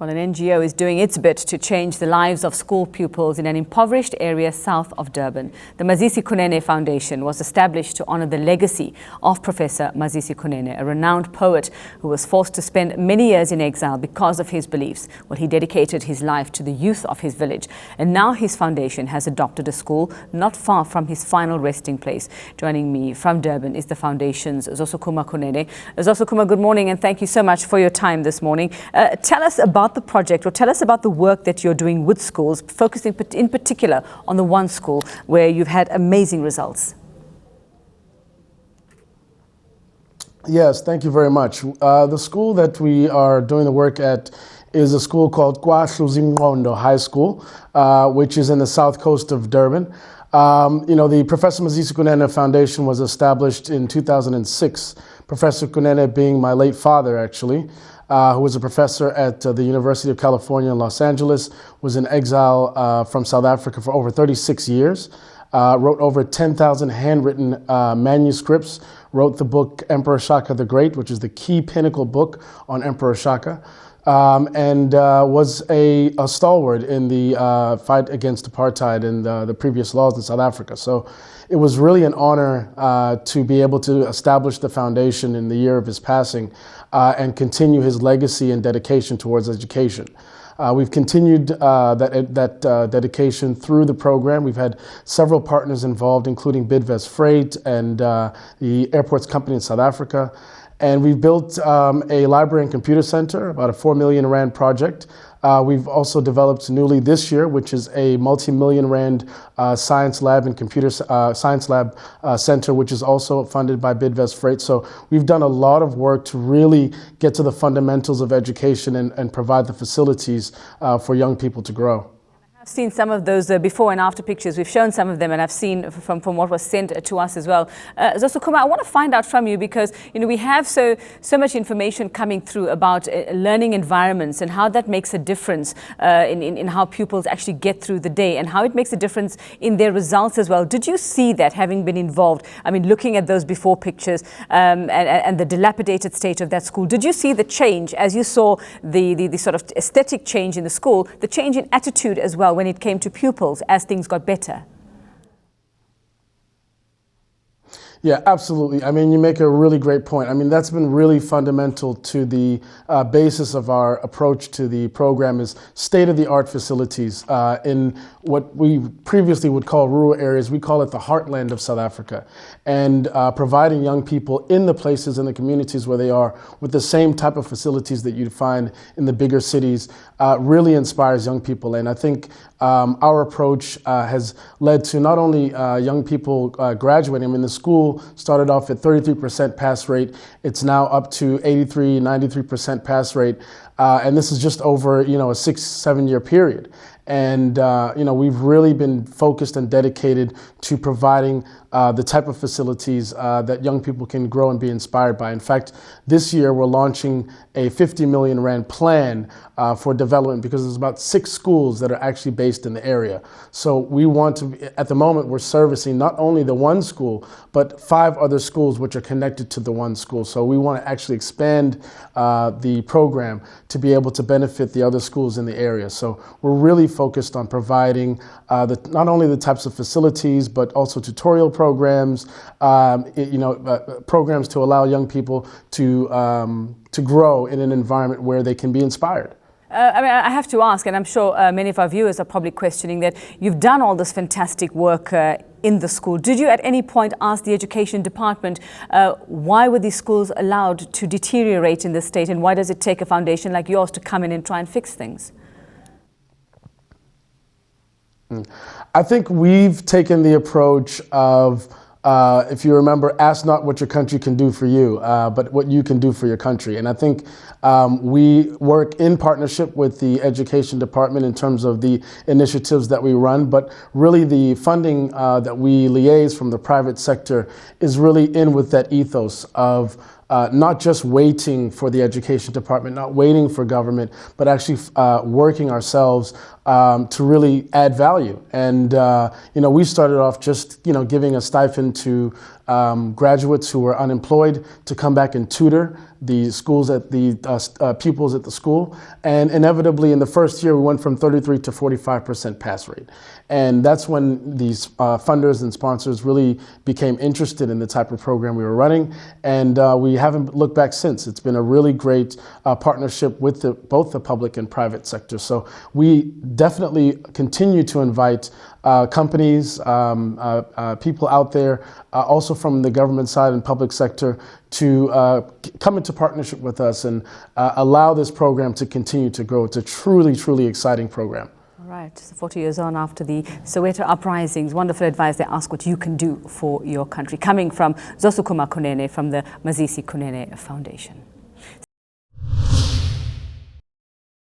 Well, an NGO is doing its bit to change the lives of school pupils in an impoverished area south of Durban. The Mazisi Kunene Foundation was established to honor the legacy of Professor Mazisi Kunene, a renowned poet who was forced to spend many years in exile because of his beliefs. Well, he dedicated his life to the youth of his village, and now his foundation has adopted a school not far from his final resting place. Joining me from Durban is the foundation's Mazisi Kunene. Mazisi, good morning, and thank you so much for your time this morning. Tell us about the project, or tell us about the work that you're doing with schools, focusing in particular on the one school where you've had amazing results. Yes, thank you very much. The school that we are doing the work at is a school called KwaHluziNgqondo High School, which is in the south coast of Durban. The Professor Mazisi Kunene Foundation was established in 2006. Professor Kunene being my late father, actually, who was a professor at the University of California in Los Angeles, was in exile from South Africa for over 36 years, wrote over 10,000 handwritten manuscripts, wrote the book Emperor Shaka the Great, which is the key pinnacle book on Emperor Shaka, and was a stalwart in the fight against apartheid and the previous laws in South Africa. So it was really an honor to be able to establish the foundation in the year of his passing and continue his legacy and dedication towards education. We've continued that dedication through the program. We've had several partners involved, including Bidvest Freight and the Airports Company in South Africa. And we've built a library and computer center, about a 4 million rand project. We've also developed newly this year, which is a multi-million rand science lab and computer science lab center, which is also funded by Bidvest Freight. So we've done a lot of work to really get to the fundamentals of education and provide the facilities for young people to grow. I've seen some of those before and after pictures. We've shown some of them, and I've seen from what was sent to us as well. Mazisi, I want to find out from you, because we have so much information coming through about learning environments and how that makes a difference in how pupils actually get through the day, and how it makes a difference in their results as well. Did you see that, having been involved? I mean, looking at those before pictures and the dilapidated state of that school, did you see the change as you saw the sort of aesthetic change in the school, the change in attitude as well when it came to pupils as things got better? Yeah, absolutely. I mean, you make a really great point. I mean, that's been really fundamental to the basis of our approach to the program, is state-of-the-art facilities in what we previously would call rural areas. We call it the heartland of South Africa, and providing young people in the places, in the communities where they are, with the same type of facilities that you'd find in the bigger cities really inspires young people. And I think our approach has led to not only young people graduating. I mean, the school started off at 33% pass rate. It's now up to 83, 93% pass rate. And this is just over, a 6-7 year period. And, we've really been focused and dedicated to providing the type of facilities that young people can grow and be inspired by. In fact, this year we're launching a 50 million rand plan for development, because there's about 6 schools that are actually based in the area. So we want to, at the moment, we're servicing not only the one school, but 5 other schools which are connected to the one school. So we want to actually expand the program to be able to benefit the other schools in the area. So we're really focused on providing not only the types of facilities, but also tutorial programs, programs to allow young people to grow in an environment where they can be inspired. I have to ask, and I'm sure many of our viewers are probably questioning that you've done all this fantastic work in the school. Did you at any point ask the education department why were these schools allowed to deteriorate in this state, and why does it take a foundation like yours to come in and try and fix things? I think we've taken the approach of, if you remember, ask not what your country can do for you, but what you can do for your country. And I think we work in partnership with the education department in terms of the initiatives that we run, but really the funding that we liaise from the private sector is really in with that ethos of not just waiting for the education department, not waiting for government, but actually working ourselves to really add value. And we started off just giving a stipend to graduates who were unemployed to come back and tutor the schools at the pupils at the school. And inevitably in the first year we went from 33 to 45% pass rate. And that's when these funders and sponsors really became interested in the type of program we were running. And we haven't looked back since. It's been a really great partnership with both the public and private sector. So we definitely continue to invite companies, people out there, also from the government side and public sector, to come into partnership with us and allow this program to continue to grow. It's a truly, truly exciting program. All right, so 40 years on after the Soweto uprisings, wonderful advice. They ask what you can do for your country. Coming from Zosukuma Kunene from the Mazisi Kunene Foundation.